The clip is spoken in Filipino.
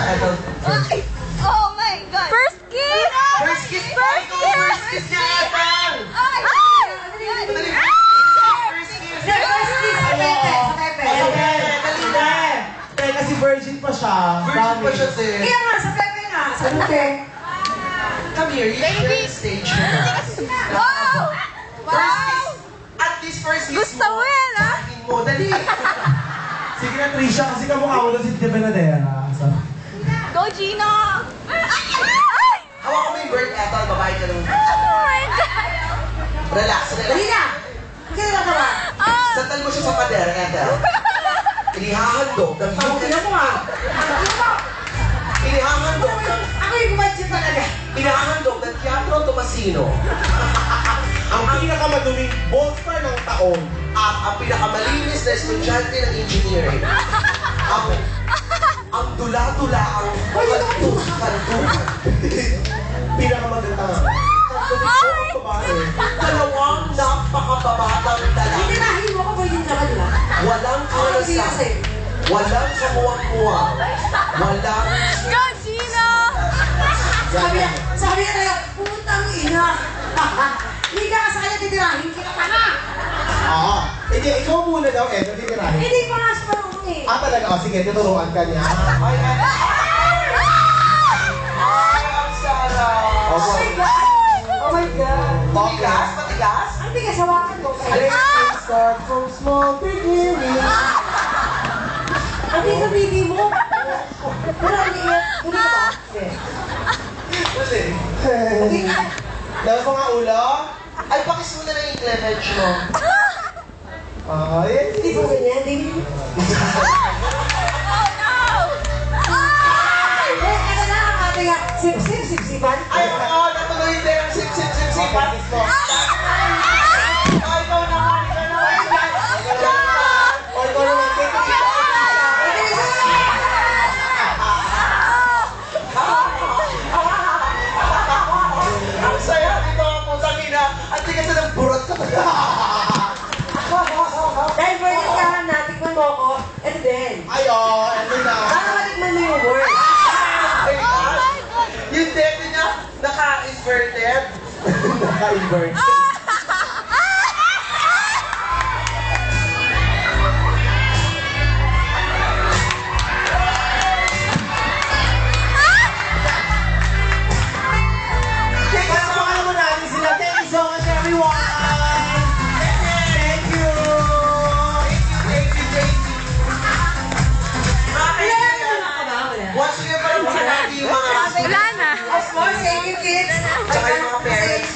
Ito. Oh my God! First kiss! First kiss! First kiss! First kiss niya ata! Ay! Madali! First kiss! First kiss sa Pepe! Sa Pepe! Dali na! Kasi virgin pa siya. Virgin pa siya, te. Kaya nga, sa Pepe nga. Sa Pepe. Come here, you share the stage. Wow! First kiss! At least first kiss Gusto mo yan, ha? Sakin mo, dali! Sige na, Trisha, kasi kamukha mo doon si Tia Benadera. Go, Gino! Hawak ko mo yung bird etal, babae ka lang. Oh my God! Relax, relax. Dali na! Kailan ka ba? Santal mo siya sa pader, etal. Inihahandog ng Tingnan mo nga. Inihahandog ng... Ako yung gumadyo talaga. Inihahandog ng Teatro Tomasino. Ang pinakamaduming ballstar ng taon. At ang pinakamalinis na estudyante ng engineering. Ako, ang dula-dula ang kantukan. Pinakamaganda. Ang babae. Dalawang napakababatang Hindi dala. nahin mo ako, virgin ka ba, di ba? Walang kalasan. Walang kamuwang-muwang. Walang... Go, Gino! Sabi niya talaga, putang ina. Hindi ka sa kanya titirahin, kita pa na. Oo. Hindi, ikaw muna daw, Edo, titirahin. Hindi pa nga siya marunong eh. Talaga. O, sige, tuturuan ka niya. Ay, ang sarap. Oh my God! Oh my God! Matigas? Matigas? Ang bigas, hawakan ko. Let's start from small beginnings. Ang bigas mo. Pero ang iyak. Hindi ka ba? Uli. Dahil ko nga ulo. Ay, pakis mo na lang yung cleavage mo. Ay, Hindi po ganyan. Hindi. Oh no! Ano na ang ating sip-sipan? Ay, oo, natuloy din ang sip-sip-sip-sipan. mo. Ay, ikaw naman, ikaw naman. O, ikaw naman. Ang saya nito ang putang ina. Ang tigas na ng burot ka talaga. Dahil virgin ka, natikman mo ako. Ito din. Ayo, ito na. Baka matikman mo yung word. Ay, yung dete niya, naka-inverted. Naka-invert. Palakpakan mo natin sila. Thank you so much, everyone. Thank you. Thank you. Ilan na ka ba? Wala. Once again, parang mga yung mga... Wala na! Of course, thank you kids. Tsaka yung mga parents.